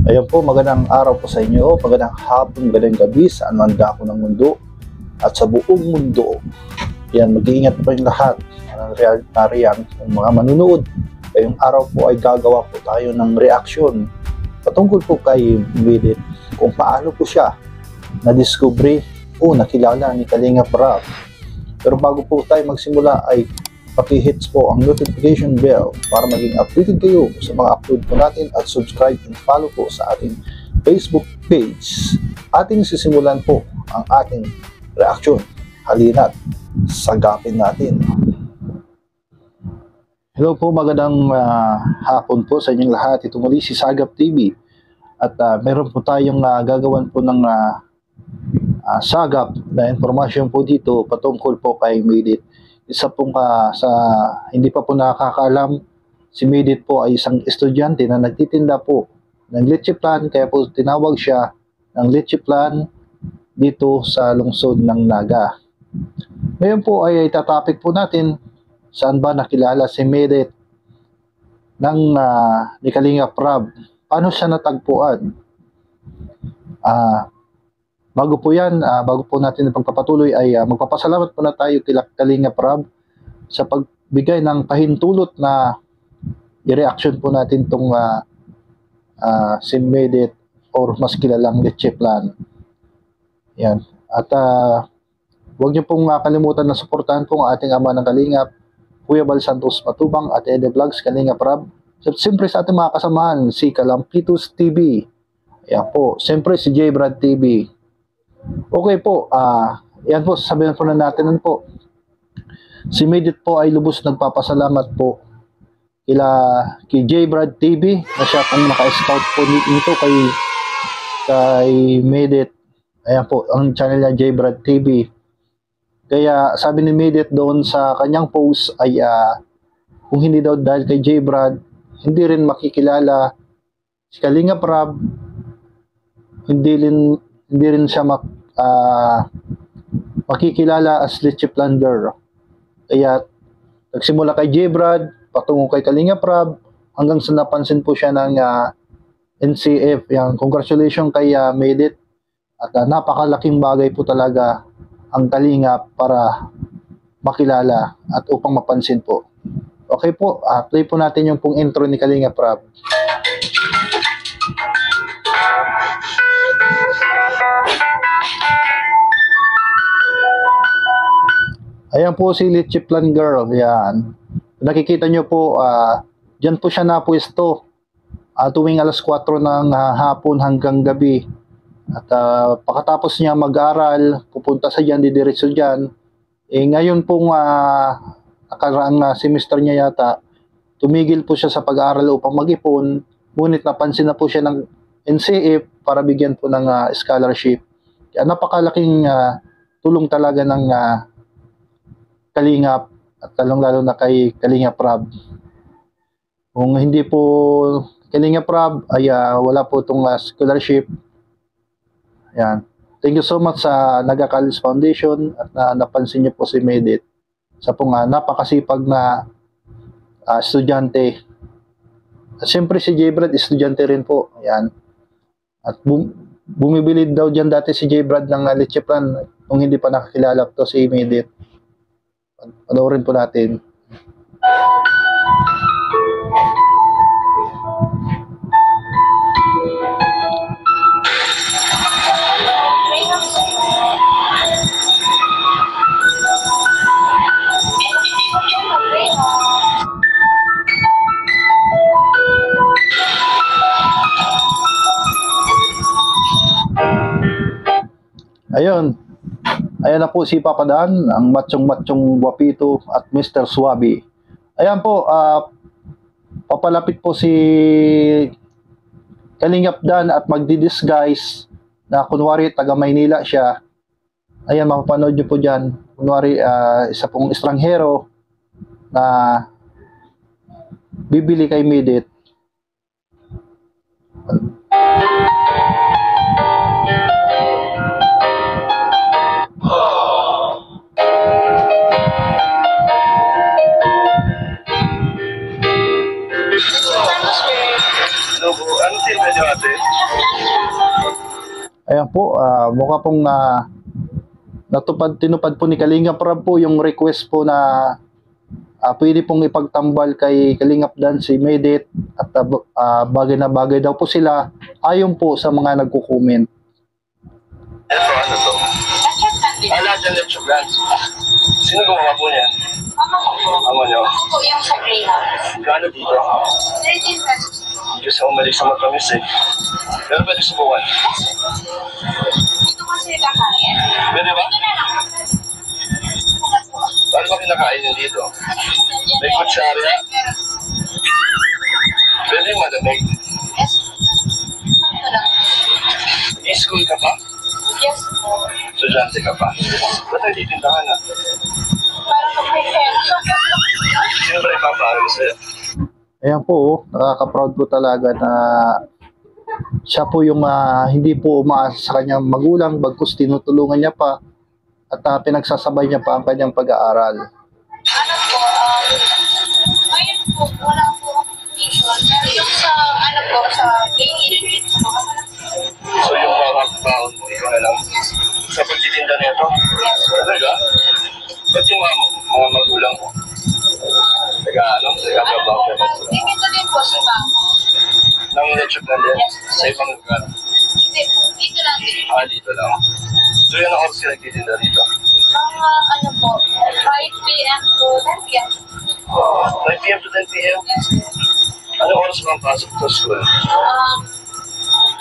Ayan po, magandang araw po sa inyo, magandang hapon, magandang gabi sa anumang dako ng mundo at sa buong mundo. Yan, mag-iingat po yung lahat ng realitarian, ng mga manunood. Ngayong araw po ay gagawa po tayo ng reaction patungkol po kay Midit, kung paano po siya na-discovery o nakilala ni Kalingap Rab. Pero bago po tayo magsimula ay paki-hits po ang notification bell para maging updated kayo sa mga upload po natin at subscribe and follow po sa ating Facebook page. Ating sisimulan po ang ating reaction. Halina't sagapin natin. Hello po, magandang hapon po sa inyong lahat. Ito muli si Sagap TV at meron po tayong gagawan po ng sagap na informasyon po dito patungkol po kay Midit. Isa pong sa hindi pa po nakakaalam, si Midit po ay isang estudyante na nagtitinda po ng leche plan, kaya po tinawag siya ng leche plan dito sa lungsod ng Naga. Ngayon po ay itatopic po natin saan ba nakilala si Midit ng ni Kalingap Rab. Paano siya natagpuan? Bago po yan, bago po natin pagpapatuloy ay magpapasalamat po na tayo kila Kalingap Rab sa pagbigay ng pahintulot na i-reaction po natin itong si Midit or mas kilalang leche plan. Yan. At huwag niyo pong kalimutan na suportahan po ang ating ama ng Kalingap, Kuya Bal Santos Matubang at Ede Vlogs, Kalingap Rab. Siyempre sa ating mga kasamahan, si Kalampitos TV. Yan po. Siyempre si J. Brad TV. Okay po, yan po, sabihin po na natin po. Si Midit po ay lubos nagpapasalamat po kay J. Brad TV na siya pong naka-scout po nito kay Midit. Ayan po, ang channel niya J. Brad TV. Kaya sabi ni Midit doon sa kanyang post ay kung hindi daw dahil kay J. Brad, hindi rin makikilala si Kalingap Rab, hindi rin siya makikilala as leche plan girl. Kaya nagsimula kay J. Brad, patungo kay Kalingap Rab, hanggang sa napansin po siya ng NCF. Yan, congratulations kay Midit. At napakalaking bagay po talaga ang Kalingap para makilala at upang mapansin po. Okay po, play po natin yung pong intro ni Kalingap Rab. Ayan po si leche plan girl. Yan. Nakikita nyo po, dyan po siya napwesto tuwing alas 4 ng hapon hanggang gabi. At pagkatapos niya mag-aral, pupunta sa dyan, didiretso dyan. Ngayon pong nakaraang semester niya yata, tumigil po siya sa pag-aaral upang mag-ipon. Ngunit napansin na po siya ng NCF para bigyan po ng scholarship. Kaya napakalaking tulong talaga ng Kalingap at lalong-lalo na kay Kalingap Rab. Kung hindi po Kalingap Rab ay wala po itong scholarship. Ayan. Thank you so much sa Naga College Foundation at napansin niyo po si Midit sa pong napakasipag na estudyante. At siyempre si J. Brad estudyante rin po. Ayan. At bumibili daw dyan dati si J. Brad ng leche plan kung hindi pa nakakilala to si Midit. Panoorin po natin. Ayun. Ayan na po si Papa Dan, ang matsyong-matsyong guwapito at Mr. Suabe. Ayan po, papalapit po si Kalingap Dan at magdi-disguise na kunwari taga Maynila siya. Ayan, mapapanood nyo po dyan. Kunwari, isa pong estranghero na bibili kay Midit. Until medyo dati. Ayan po, mukha pong tinupad po ni Kalingap Rab po yung request po na pwede pong ipagtambal kay Kalingap Dan si Medit at bagay na bagay daw po sila ayon po sa mga nagko-comment. Ito, ano to? Lahat yan yung chocolate. Sino gumawa po niyan? Amo niyo? Po yung sa Greyhound. Gano dito? 13 pesos. Diyos ako mali sa matamis eh. Pero pwede subukan. Ito kasi kakain. Pwede ba? Ito na lang. Paano ba kinakain yun dito? May kutsara? Pwede yung malamig. Yes. Ito lang. E-school ka pa? Yes po. Estudyante ka pa? Ba't nagtitindahan na? Para mag-prepare. Sino ba ipapaaral sa'yo? Ayan po, nakaka-proud po talaga na siya po yung hindi po umaasa sa kanyang magulang, bagkus tinutulungan niya pa at pinagsasabay niya pa ang kanyang pag-aaral. Ano po, ngayon po, wala po akong tuition. Pero yung sa, ano po, sa day-in, So yung mga baon mo, ikaw na lang sa pagtitinda nito? Talaga? Ba't yung mga magulang mo? Nag-trabaho ka ba? dito din po sa mama. Nang leche plan din? Sa ibang lugar? Hindi, dito lang din. Dito lang. So yun ang oras ka nagtitinda dito? Mga, ano po, 5 p.m. to 10 p.m. 9 p.m. to 10 p.m.? Yes. Anong oras mo ang pasok sa school?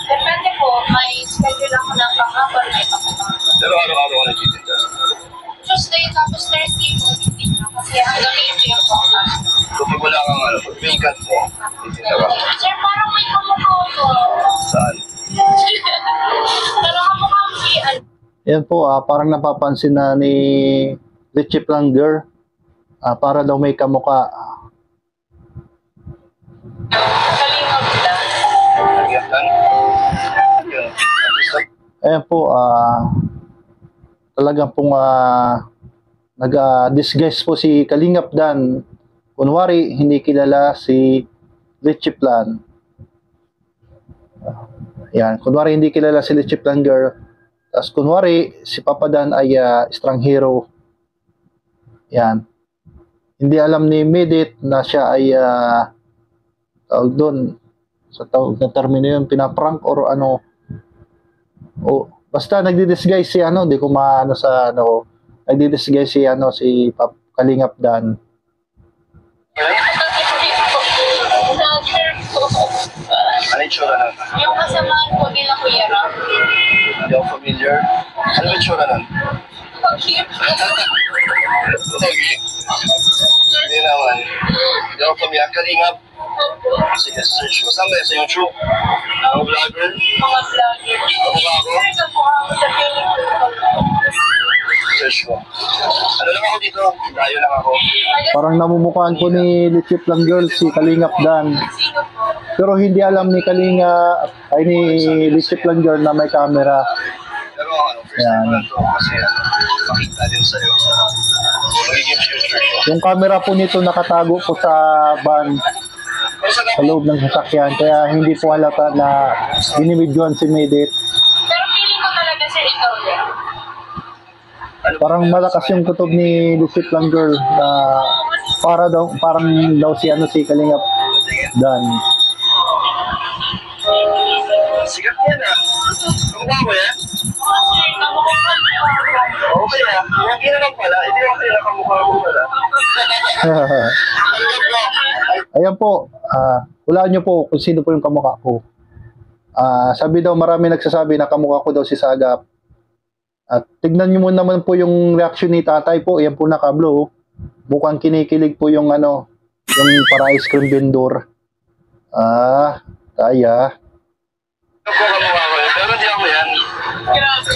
Depende po, may schedule ako ng panghapon, may panghapon. Pero araw-araw ka nagtitinda? Tuesday, tapos Thursday po, hindi na. Kasi hanggang ngayon yung pangkas. Kapag wala kang pag vacant mo, titinda ka? Sir, parang may kamukha ko. Saan? Parang kamukha ko si Yan po, parang napapansin na ni Richie Planger, para daw may kamuka. Kalingap lang. Nagyatan? Yun. Ayan po, talagang pong nag-disguise po si Kalingap Dan. Kunwari, hindi kilala si Richie Plan. Yan, kunwari hindi kilala si Richie Planger. Tapos kunwari, si Papa Dan ay estranghero. Yan. Hindi alam ni Medit na siya ay tawag doon sa tawag na termino yun, pinaprank or ano. O basta nagdi-disguise si ano, di ko maano sa ano, nagdi-disguise si ano si Kalingap Dan. Ano yung tsura nun? Yung kasamaan po nila Kuya Ram. Hindi ako familiar. Ano yung tsura nun? Pogi. Hindi naman. Hindi ako familiar. Kalingap. Sige, search ko. Saan ba yun? Sa YouTube? Mga vlogger? Mga vlogger. Ano ba ako? Sir, kamukha ko sa Search ko. Ano lang ako dito? Tayo lang ako. Parang namumukhaan po ni Richie Planger si Kalingap Dan. Sino po? Pero hindi alam ni ni Richie Planger na may camera. Pero ano, first time ko lang to kasi makita din sa'yo. Magiging future ko. Yung camera po nito nakatago po sa van Pero sa sa loob ng sasakyan, kaya hindi po halata na binibidyoan si Medit. Pero feeling ko talaga sir ikaw yan. Parang malakas yung kutob ni Richie Planger na parang daw si si Kalingap Dan. Sigat yan ah. Kamukha mo yan? Oo sir, kamukha ko. Okay ah. Hindi naman pala. Hindi naman pala kamukha mo pala. Ayan po, hulaan nyo po kung sino po yung kamukha ko. Sabi daw, marami nagsasabi na kamukha ko daw si Sagap. At tignan nyo mo naman po yung reaction ni tatay po. Ayan po nakablo. Mukhang kinikilig po yung yung para ice cream vendor. Kaya. Ako kamukha ko yan. Pero hindi ako yan. Grabe.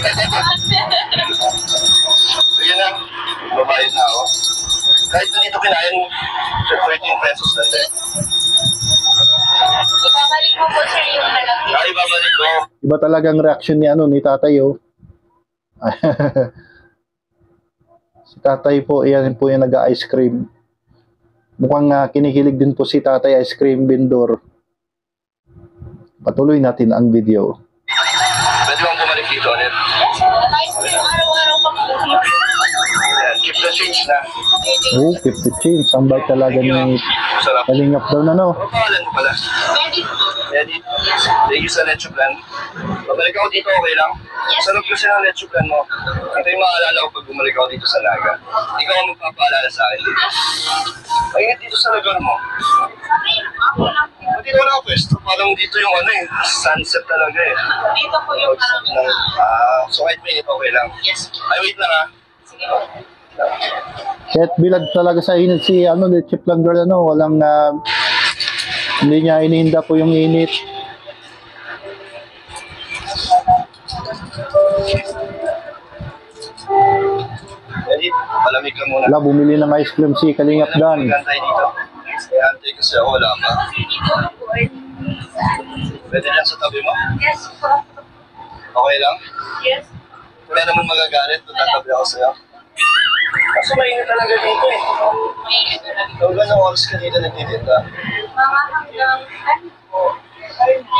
Sige na. Babayad na ako. Kahit nandito kinain, 13 pesos lang din. Ibabalik mo po sir yung malaki. Ay, babalik ko. Iba talagang reaction ni tatay oh. Si tatay po, yan po yung nag-ice cream. Mukhang kinikilig din po si tatay ice cream vendor. patuloy natin ang video. Pwede bang bumalik dito ulit? Kahit po yung araw-araw pa po. Ayan, keep the change na. Oh, 50 change. Ang bait talaga ni Sarap. Kalingap daw na, no? Ano pangalan mo pala? Pwede po. Edit. Thank you sa leche plan. Pabalik ako dito, okay lang? Sarap kasi ng leche plan mo. Ito yung maalala ko pag bumalik ako dito sa Naga. Ikaw ang magpapaalala sa akin dito. Maingat dito sa lugar mo. Ako lang po. Dito wala ako pwesto. Parang dito yung ano eh. Sunset talaga eh. Dito po yung maraming So kahit mainit, okay lang. Yes. Ay, wait lang ha. Sige po. Kahit bilad talaga sa init si Chip lang girl, walang hindi niya inihinda po yung init. Edit, palamig ka muna. Wala, bumili ng ice cream si Kalingap Dan. Magantay dito. Kaya antay kasi ako, wala pa. Dito po. Pwede dyan sa tabi mo? Yes po. Okay lang? Yes. Wala naman magagalit kung tatabi ako sa'yo. Kaso mainit talaga dito eh. May ito lang. Hanggang ng oras ka dito nagtitinda. Mga hanggang ano po.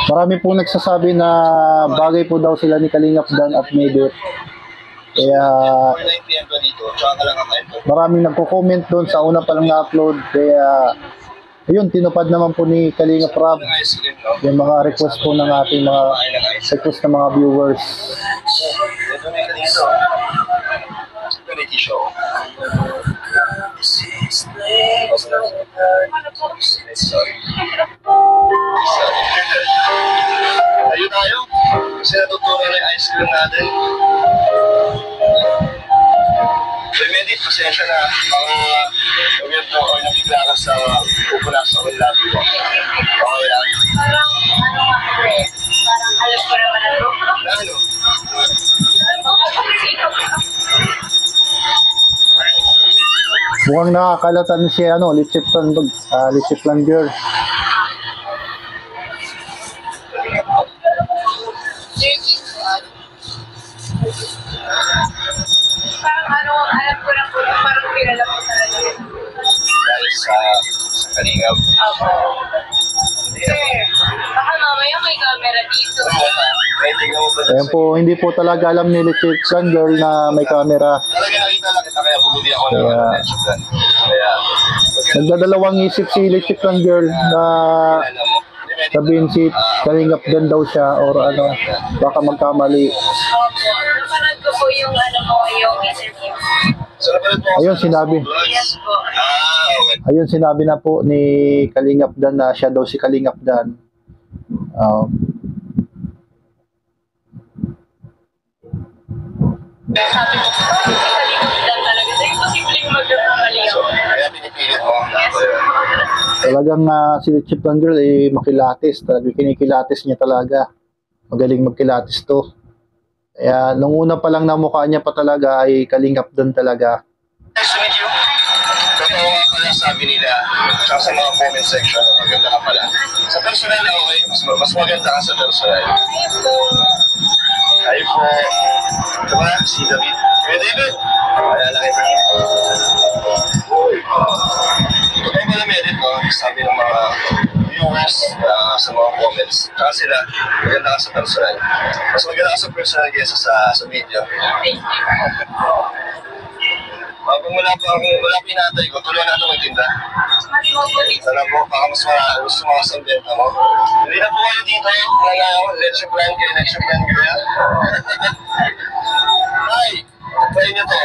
Marami po nagsasabi na bagay po daw sila ni Kalingap Dan at Maybeth. Kaya 4 p.m. ka dito, tsaka ka lang kakain ko. maraming nagko-comment doon sa una pa lang na-upload. Kaya ayun, tinupad naman po ni Kalingap Rob Ng ice cream, no? yung mga request po ng ating mga Kumain ng ice cream. request ng mga viewers. Ito may ka dito. Ito may tissue. Ano po? Sorry. Ayun tayo. Kasi natutunan na yung ice cream natin. Remedit, pasensya na. Mga weird mo or nabigla ka sa pupunasan ko yung labi mo. Okay lang. Parang ano nga po eh. Parang alam ko naman na to. Na ano? Mukhang nakakalatan si Lechip lang girl. Parang ano, alam ko na po, parang kilala ko talaga. Dahil sa kalingap. Ako. Sir, baka mamaya may camera dito. Wala. May tingnan mo ba Ayan po, hindi po talaga alam ni Lechip lang girl na may camera. Talaga nakita lang kita kaya bumili ako ng Kaya- ketchup gan. Kaya, Nagdadalawang isip si Lechip lang girl na alam mo. sabihin si Kalingap Dan daw siya or baka magkamali. Opo. Napanood ko po yung ano mo, yung interview. So, napanood mo ako Ayun, sa sinabi. vlogs? Yes po. Okay. Ayun, sinabi na po ni Kalingap Dan na siya daw si Kalingap Dan. Sabi ko, si Kalingap lang talaga. So, imposibleng magkamali So, ako. kaya pinipilit mo. Yes po. Talagang si Lechip lang girl makilatis. Talagang kinikilatis niya talaga. Magaling magkilatis to. Kaya nung una pa lang na mukha niya pa talaga ay Kalingap Dan talaga. Nice to meet you. Totoo nga pala sabi nila, tsaka sa mga comment section, maganda ka pala. Sa personal na okay, mas maganda ka sa personal. Ayun po. Hi po. Ito ba, si David. Kuya David. Alala kita. Ito ba pala medit, no? Sabi ng mga viewers sa mga comments. Tsaka sila, maganda ka sa personal. Mas maganda ka sa personal kaysa sa video. Thank you. Kung wala pa pinatay ko, tulungan natin magtinda. Mas mabuti. Sana po, baka mas gusto mo sa benta mo. Hindi na po kayo dito. Let's your plan kayo, let's your plan kayo. Hi! Try niyo to.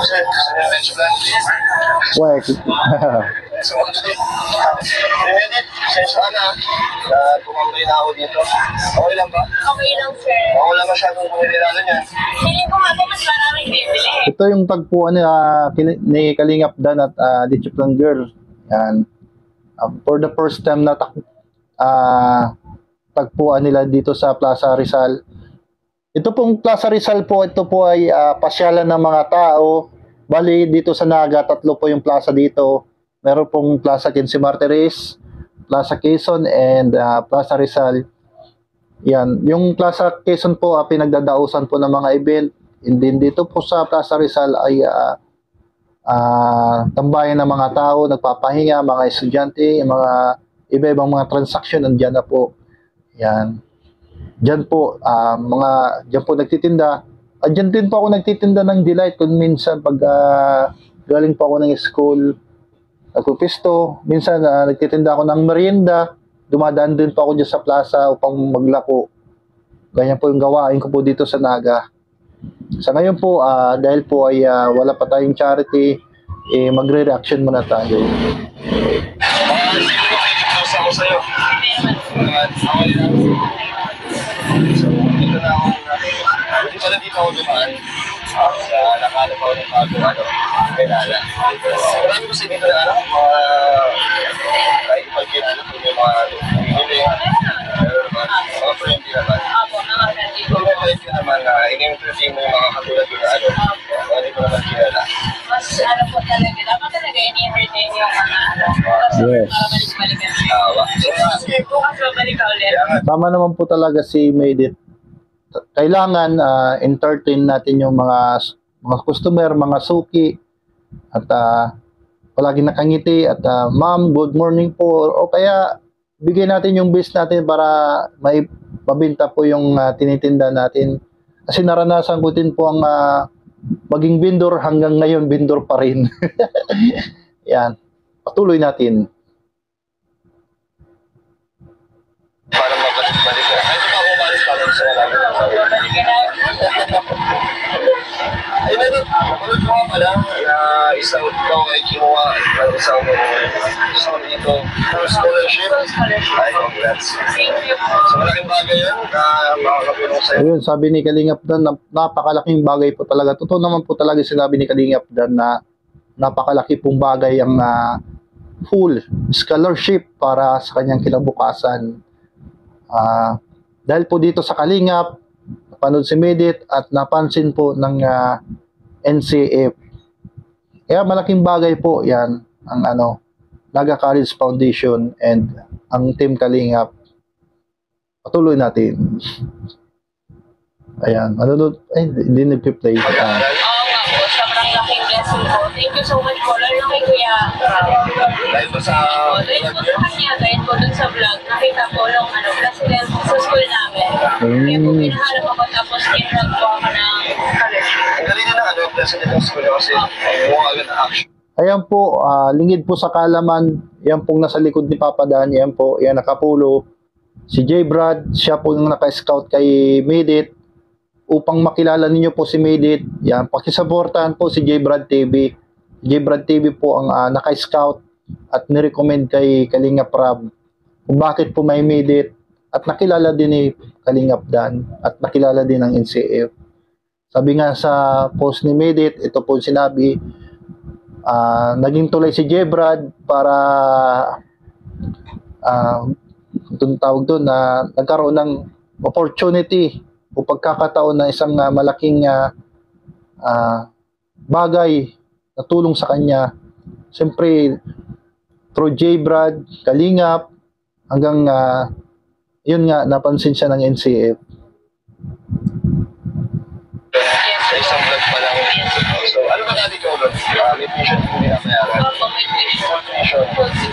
Sir, gusto niyo let's your plan, please? Wek. So, Remedit, sensya ka na. Kumambay na ako dito. Okay lang ba? Okay lang, sir. Ako lang masyadong kumililala niyan. Feeling ko nga po mas maraming bibili. Ito yung tagpuan ni Kalingap Dan at Lechip lang girl. Yan. For the first time na tagpuan nila dito sa Plaza Rizal. Ito pong Plaza Rizal po, ito po ay pasyalan ng mga tao. Bali dito sa Naga, 3 po yung plaza dito. Meron pong Plaza Quince Martires, Plaza Quezon, and Plaza Rizal. Yan. Yung Plaza Quezon po, pinagdadausan po ng mga event. And then dito po sa Plaza Rizal ay tambayan ng mga tao, nagpapahinga, mga estudyante, mga iba-ibang mga transaksyon, nandiyan na po. Yan. Diyan po, diyan po nagtitinda. Diyan din po ako nagtitinda ng Delight kung minsan pag galing po ako ng school, nagpupisto. Minsan nagtitinda ako ng merienda. Dumadaan din po ako dyan sa plaza upang maglako. Ganyan po yung gawain ko po dito sa Naga. Sa ngayon po, dahil po ay wala pa tayong charity, magre-reaction muna tayo. Ako sa'yo. Dito na ako. Dito ako dumaan. Nakalap ako ng bago, kay Lala. Marami ko sa dito na, kahit pag-kilala ko yung mga hindi, mga friendly naman. Kung may ka naman na in-entertain mo yung mga katulad ko na hindi ko naman kilala. Mas po talaga, dapat talaga in-entertain yung mga Yes. balik-balikan. Bukas babalik ka ulit. Tama naman po talaga si Maydit. Kailangan entertain natin yung mga customer, mga suki, at palagi nakangiti at ma'am, good morning po, o kaya bigyan natin yung base natin para may mabinta po yung tinitinda natin. Kasi naranasan ko din po ang maging vendor, hanggang ngayon vendor pa rin. Yan, patuloy natin. Para mabalik-balik ka. Ay, ito ako umalis pa rin sa lagi. Babalikan na. Ay, Maydit, mapulot ko nga pala, isang ikaw ay kinuha, isang dito, scholarship. Ay, congrats. Thank you po. So, malaking bagay yun na makakapulong sa'yo. Ayun, sabi ni Kalingap Dan, napakalaking bagay po talaga. Totoo naman po talaga sinabi ni Kalingap Dan na napakalaki pong bagay ang full scholarship para sa kanyang kinabukasan. Dahil po dito sa Kalingap, napanood si Maydit at napansin po ng NCF. Kaya malaking bagay po yan ang Naga College Foundation and ang Team Kalingap. Patuloy natin. Ayan, hindi nag-play. Oo nga po, sobrang laking blessing po. Thank you so much po, lalo kay Kuya. Dahil ba sa Dahil po sa kanya, dahil po dun sa vlog, nakita po yung president sa school namin. Kaya po pinahanap ako, tapos kinrag po ako ng scholarship. ang galing din ang president ng school kasi yung agad na action. Ayan po, lingid po sa Kalaman. Yan pong nasa likod ni Papa Dan. Yan po, yan nakapulo. Si J. Brad, siya po yung naka-scout kay Maydit. Upang makilala ninyo po si Maydit, yan, pakisuportahan po si J. Brad TV. J. Brad TV po ang naka-scout at nirecommend kay Kalingap Rab kung bakit po may Maydit, at nakilala din ni Kalingap Dan at nakilala din ng NCF. Sabi nga sa post ni Maydit, ito po sinabi, naging tulay si J. Brad para tawag doon na nagkaroon ng opportunity o pagkakataon na isang malaking bagay na tulong sa kanya. Siyempre, through J. Brad, Kalingap, hanggang yun nga, napansin siya ng NCF. Sa isang vlog pa lang. So, ano ba dati ko doon? May tuition po binabayaran. Opo, may tuition. Tuition.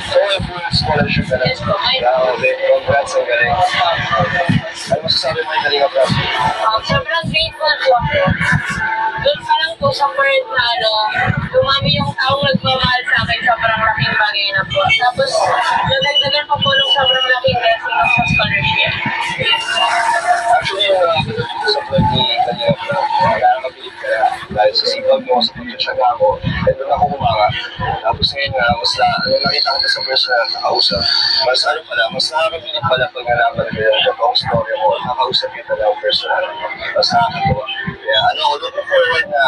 So, may full scholarship na lang. Yes po, may Okay, congrats, ang galing. Ano masasabi mo yung Kalingap Rab? sobrang grateful po ako. Doon pa lang po sa part na dumami yung taong nagmamahal sa akin, sobrang laking bagay na po. Tapos, nadagdagan pa po nung sobrang laking blessing sa scholarship. Actually, sa vlog ni Kalingap Rab, nakakabilib ka na. Dahil sa sipag mo, sa pagkatsaga ako, eh doon ako kumanga. Tapos ngayon nga, mas nakita ko sa personal na nakausap. Mas mas nakakabilib pala pag nalaman ko yung totoong story mo. Nakausap kita lang personal. Mas nakakatawa. Kaya looking forward na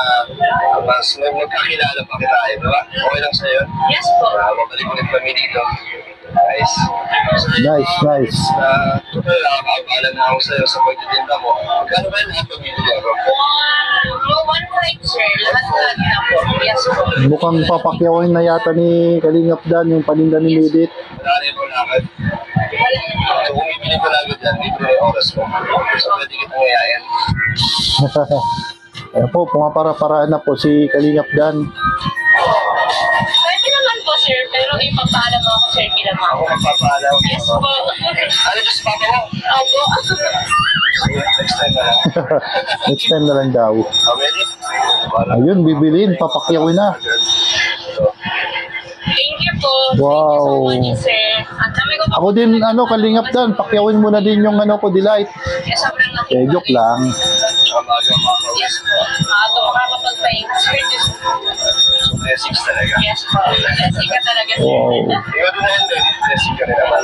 mas magkakilala pa kita, di ba? Okay lang sa'yo? Yes po. Mabalik ulit kami dito. Nice. Nice. Total, nakakaabalan na ako sa'yo sa pagtitinda mo. Kano ba yung lahat pamilya ko? One fight, sir. Lahat na po. Yes po. Mukhang papakyawin na yata ni Kalingap Dan yung paninda ni Maydit. Wala rin mo lakad. So kung bibili ko lang yan, libre na yung oras mo. So pwede kitang ngayain. Ayan po, pumapara-paraan na po si Kalingap Dan. Pwede naman po, sir. Pero ipapaalam ako Sir Kilamang. Ako magpapaalam. Yes po. Ano dyan si Papa mo? Opo. Sige, next time na lang. Next time na lang daw. Ready? Para- Ayun, bibilin, papakyawin na. So, Thank you po. Wow. Thank you so much, sir. Ang dami ko Ako din, kalingap dan, pakyawin mo na din yung ko, Delight. Yes, sobrang laki. Joke lang. tsaka maaga makakawin. Yes po. Maaga makakapagpahinga, sir. Just, So, blessings talaga. yes po. Blessing ka talaga, sir. Wow. Ikaw din naman din, blessing ka rin naman.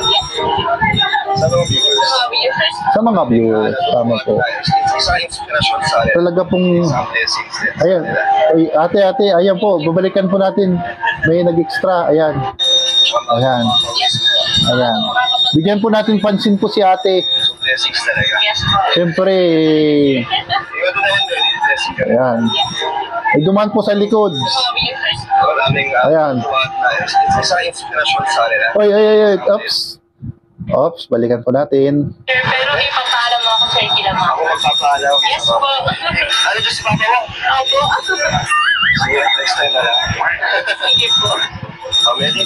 Sa mga viewers. Mga viewers. Sa mga viewers, tama po. Isang inspirasyon sa akin. Talaga pong, Isang blessings din. ayan, ay, ate, ayan po, babalikan po natin. May nag-extra, ayan, Tsaka maaga ayan, makakawin. Yes po. ayan. Bigyan po natin pansin po si ate. So, blessings talaga. Yes po. Siyempre, Ikaw din naman din, blessing ka rin. ayan. Ay, dumaan po sa likod. Mga viewers. Maraming Ayan. tuwan na isang inspirasyon sa akin. Ay, oops. Oops, balikan po natin. Sir, pero ipapaalam mo ako, Sir Kilamang. Ako magpapaalam. Yes po. Ano dyan si Papa mo? Opo. Sige, next time na lang. Thank you po. Ready?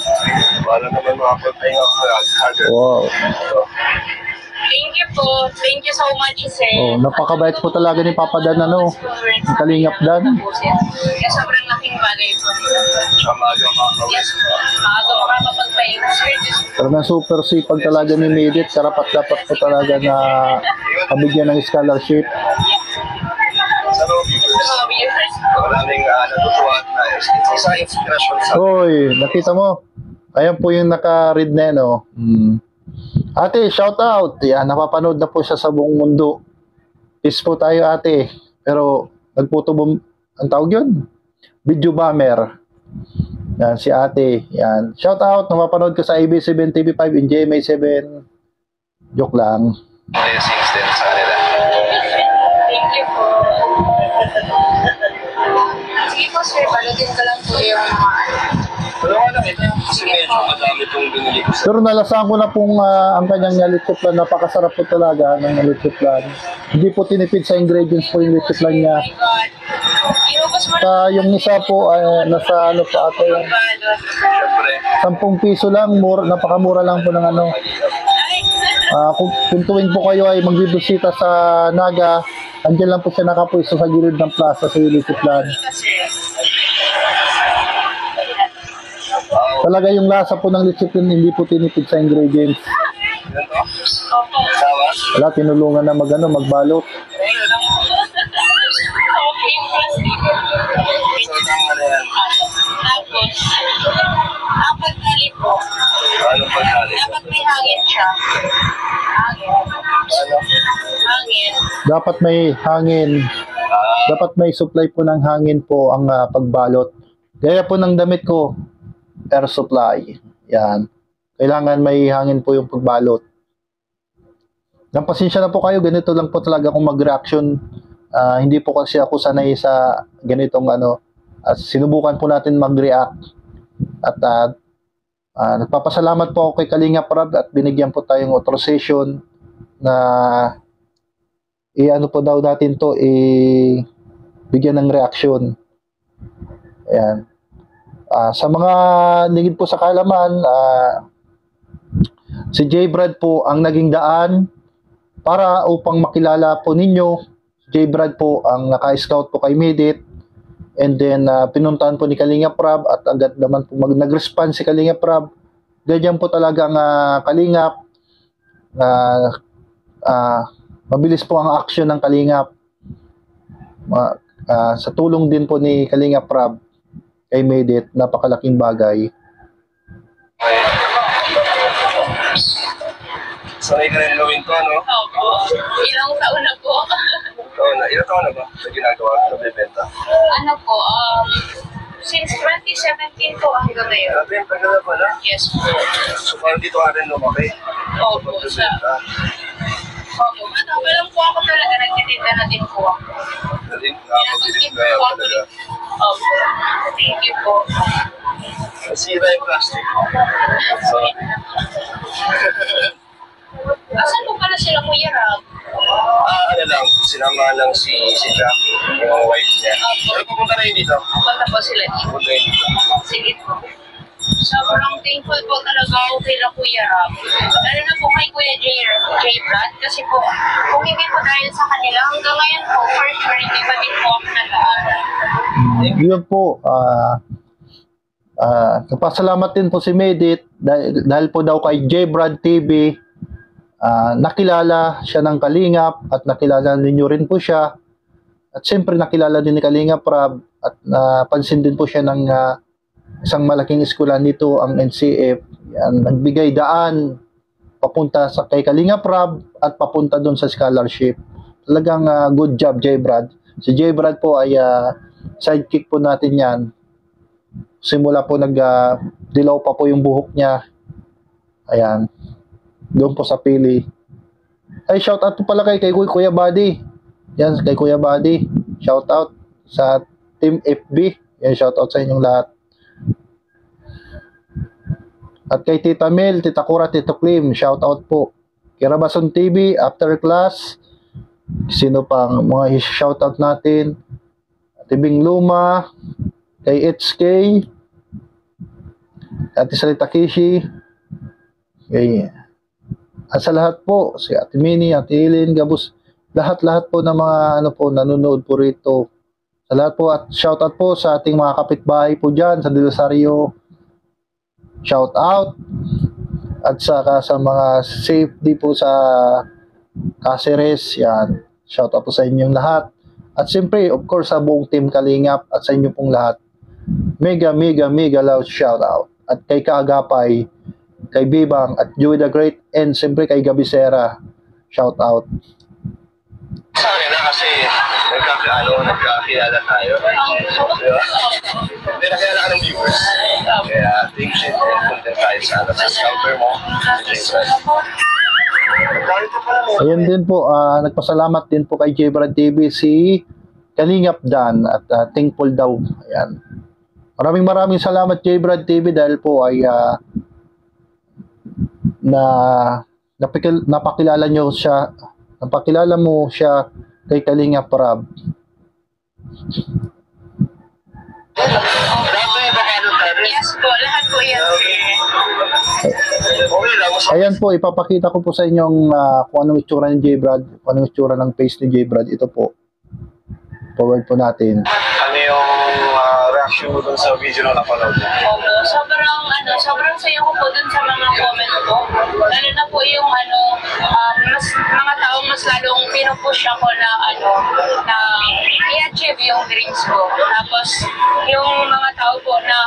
Para naman makapagpahinga ka harder. Wow. So, Thank you po. Thank you so much, sir. Oh, napakabait po talaga ni Papa Dan, Ang Kalingap Dan. Kaya sobrang laking bagay po nila. tsaka maaga makakawin. Yes po. Maaga makakapagpahinga, sir. Just, Talagang super sipag talaga ni Medit. Karapat dapat po talaga na kabigyan ng scholarship. Sa mga viewers. mga viewers. Maraming natutuwa na isang inspirasyon sa akin. Hoy, nakita mo? Ayan po yung naka-read na yan, oh. Ate, shout out. Yan, napapanood na po siya sa buong mundo. Peace po tayo, ate. Pero, nagputubom, ang tawag yun? Video bomber. Yan, si ate. Yan. Shout out, napapanood ko sa AB7 TV5 in GMA7. Joke lang. Blessings din sa kanila. Thank you po. Sige po, sir. Balutin ko lang po yung mga Wala nga lang ito. Kasi medyo madami itong binili ko sa Pero nalasahan ko na pong ang kanyang little plan. Napakasarap po talaga ng little plan. Hindi po tinipid sa ingredients po yung little plan niya. Oh my God. Inubos mo Yung isa po, nasa ano pa ata yung balot. Siyempre. 10 piso lang, napakamura lang po ng ano. Ay, Kung tuwing po kayo ay magbibisita sa Naga, andyan lang po siya nakapwesto sa gilid ng plaza sa Ulysses Plan. kasi. Talaga yung lasa po ng lechipin hindi po tinipid sa ingredients. Yan to? Opo. Sawa? Wala, tinulungan na magbalot. Okay, plastic. So, tama na yan. Tapos, ang pagtali po, Anong pagkali? dapat may hangin siya. Hangin. Ano? Hangin. Dapat may hangin. Dapat may supply po ng hangin po ang pagbalot. Gaya po ng damit ko, air supply. Yan. Kailangan may hangin po yung pagbalot. Nang pasensya na po kayo, ganito lang po talaga kung mag-reaction. Hindi po kasi ako sanay sa ganitong ano. Sinubukan po natin mag-react. At nagpapasalamat po ako kay Kalingap Rab at binigyan po tayong authorization na i-ano po daw natin to, bigyan ng reaction. Ayan. Sa mga lingid po sa kaalaman, si J. Brad po ang naging daan para upang makilala po ninyo. J. Brad po ang naka-scout po kay Medit, and then pinuntahan po ni Kalingap Rab at agad naman po nag-response si Kalingap Rab. Ganyan po talaga ang Kalingap. Mabilis po ang action ng Kalingap. Sa tulong din po ni Kalingap Rab kay Medit, napakalaking bagay. Sanay ka rin gawin to, no? Opo. Ilang taon na po. Ilang taon na ba na ginagawa na bibenta? Ano po, since 2017 po hanggang ngayon. Grabe, ang tagal na pala. Yes po. So, parang dito ka rin lumaki. Opo. Pagbibenta. Opo. Matagal lang po ako talaga. Nagtitinda na din po ako. Nakapagdilis kaya po ako. talaga. Opo. Thank you po. Nasira yung plastic. So, Asan po pala sila, Kuya Rab? ano lang, sinama lang si Jackie, yung wife niya. Pero pupunta na yun dito. Punta po sila dito. Pupunta yun dito. Sige po. sobrang thankful po talaga ako kay Kuya Rob. Lalo na po kay Kuya J. Brad kasi po, kung hindi po dahil sa kanila, hanggang ngayon po, for sure, hindi pa din po ako nag-aaral. Yun po, nagpasalamat din po si Medit dahil po daw kay J. Brad TV, nakilala siya ng Kalingap at nakilala ninyo rin po siya. At siyempre nakilala din ni Kalingap Rob at napansin din po siya ng isang malaking eskwelahan dito, ang NCF. Yan, nagbigay daan papunta sa kay Kalingap Rob at papunta doon sa scholarship. Talagang good job, J. Brad. Si J. Brad po ay sidekick po natin yan. Simula po dilaw pa po yung buhok niya. Ayan. Doon po sa Pili. Ay, shout out po pala kay Kuya Buddy. Yan, kay Kuya Buddy. Shout out sa Team FB. Yan, shout out sa inyong lahat. At kay Tita Mel, Tita Cora, Tito Klim, shout out po. Kay Rabason TV, After Class. Sino pang mga shout out natin? Tibing Luma, kay HK, Ate Salita Kishi, kay at sa lahat po, si Ate Mini, Ate Eileen, Gabus, lahat-lahat po ng mga nanonood po rito. Sa lahat po at shout out po sa ating mga kapitbahay po dyan sa Del Rosario. Shout out. At saka sa mga safety po sa Caceres, yan. Shout out po sa inyong lahat. At siyempre, of course, sa buong team Kalingap at sa inyo pong lahat. Mega loud shout out. At kay Kaagapay, kay Bibang, at Joey the Great, and siyempre kay Gabisera. Shout out. Sa akin na kasi nagkakilala tayo. Diba? Hindi nakilala ka ng viewers. Kaya thank you and content tayo sa scouter mo. Ayun din po, nagpasalamat din po kay J. Brad TV si Kalingap Dan at thankful daw. Ayan. Maraming salamat J. Brad TV dahil po ay napakilala nyo siya, napakilala mo siya kay Kalingap Rob. Yes po, lahat po yan. Ayan po, ipapakita ko po sa inyong kung anong itsura ni J. Brad, kung anong itsura ng face ni J. Brad. Ito po. Forward po natin. Ano yung reaction mo dun sa video na napanood mo? Opo, sobrang saya ko po dun sa mga comment ko. Lalo na po yung mas mga tao mas lalong pinupush ako na na i-achieve yung dreams ko. Tapos yung mga tao po na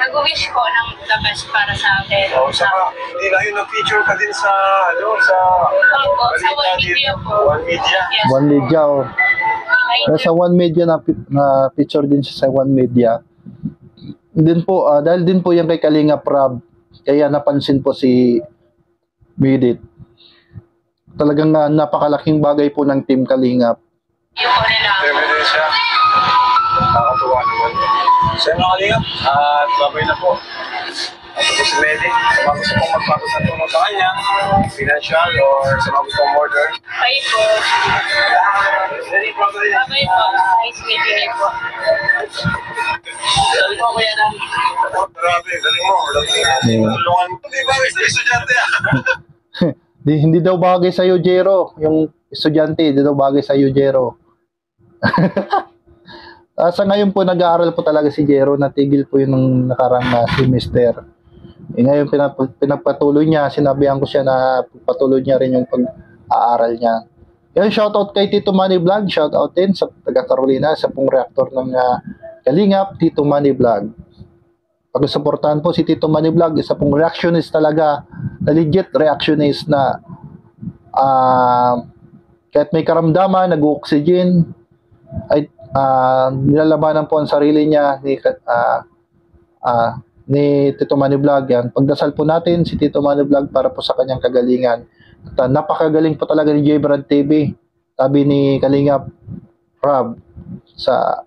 nag-wish ko ng the best para sa akin. Oh, saka hindi lang yun na-feature ka din sa Opo, sa One Media po. One Media? Yes. One Media, oh. Sa One Media na picture din siya sa One Media. Din po, dahil din po yan kay Kalingap Rob, kaya napansin po si Medit. Talagang napakalaking bagay po ng Team Kalingap. Yung nila. Evidence siya. Nakakatuwa naman. Sa mga Kalingap, at babay na po. Ako po si Medic. Sa mga gusto pong magpapos ng tulong sa kanya, financial or sa mga gusto pong order. Bye po. Bye po. Nice meeting you po. Dali mo kuya na. Grabe, dali mo. Tulungan. Hindi ba sa estudyante Hindi daw bagay sa iyo, Jero. Yung estudyante, hindi daw bagay sa iyo, Jero. Sa ngayon po, nag-aaral po talaga si Jero. Natigil po yun nung nakarang semester. Ngayon, pinagpatuloy niya. Sinabihan ko siya na patuloy niya rin yung pag-aaral niya. Yan, shoutout kay Tito Manny Vlog. Shoutout din sa taga Carolina, sa pong reactor ng Kalingap, Tito Manny Vlog. Pag-suportahan po si Tito Manny Vlog, isa pong reactionist talaga, na legit reactionist na kahit may karamdaman, nag-oxygen, ay nilalabanan po ang sarili niya ni Tito Manny Vlog. Yan. Pagdasal po natin si Tito Manny Vlog para po sa kanyang kagalingan. At napakagaling po talaga ni J. Brad TV. Sabi ni Kalingap Rob sa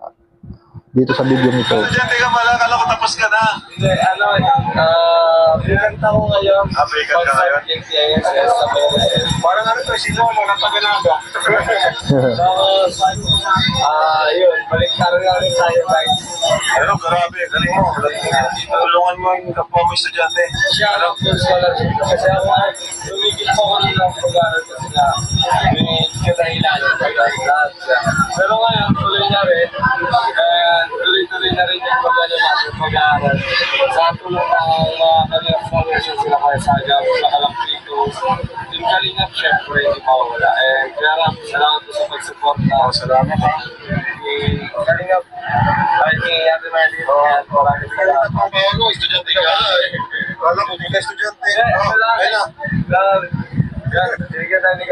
dito sa video nito. Diyan, teka pala, kala ko tapos ka na. Hindi, pinagta ko ngayon. African ka ngayon? Yes, parang ano to, sino mo, napaganaga. Tapos, yun, balik ka rin namin tayo, guys. Ano, grabe, galing mo. Tulungan mo yung kapwa mo estudyante. Siya, full scholarship. Kasi ako, tumigil po ko nila ang pag-aaral kasi na may kadahilanan sa lahat. Pero ngayon, tuloy na rin. Tuloy-tuloy na rin yung pag-aaral. Sa tulong ng kanilang foundation sila kaya sa agam, sa Kalampito, yung kalingap, syempre, hindi mawawala. Kaya lang, salamat po sa pag-suporta. Salamat ha. Kalingap, ay ni Ate Marlene, maraming salamat. Ano, estudyante ka na eh. Kala ko, hindi ka estudyante. Ayun na. Hindi ka tayo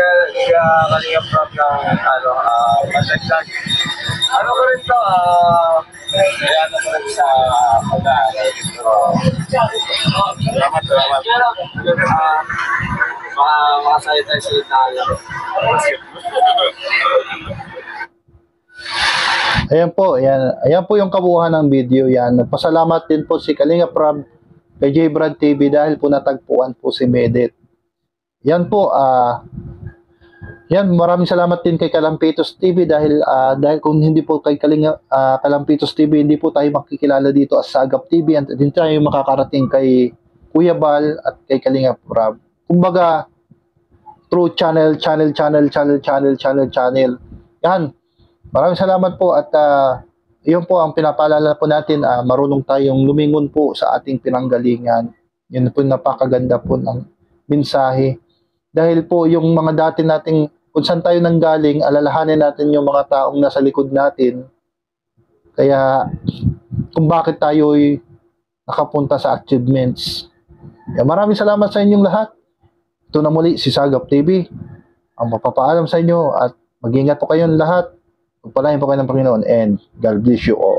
kalingap from ng Pasagdag. Ano ko rin to, kaya na ko rin sa pag-aaral. Salamat. Makasaya tayo sa Italia. Ayan po yung kabuuan ng video yan. Nagpasalamat din po si Kalinga Prab kay J Brad TV dahil po natagpuan po si Medit. Yan po, maraming salamat din kay Kalampitos TV dahil kung hindi po kay Kalampitos TV, hindi po tayo makikilala dito as Sagap TV, and din tayo makakarating kay Kuya Bal at kay Kalinga Prab. Kumbaga, through channel. Yan. Maraming salamat po at yun po ang pinapaalala po natin, marunong tayong lumingon po sa ating pinanggalingan. Yun po napakaganda po ng mensahe. Dahil po yung mga dati nating kung saan tayo nanggaling, alalahanin natin yung mga taong nasa likod natin. Kaya kung bakit tayo'y nakapunta sa achievements. Kaya maraming salamat sa inyong lahat. Ito na muli si Sagap TV. Ang mapapaalam sa inyo at mag-ingat po kayong lahat. Pagpalain po kayo ng Panginoon and God bless you all.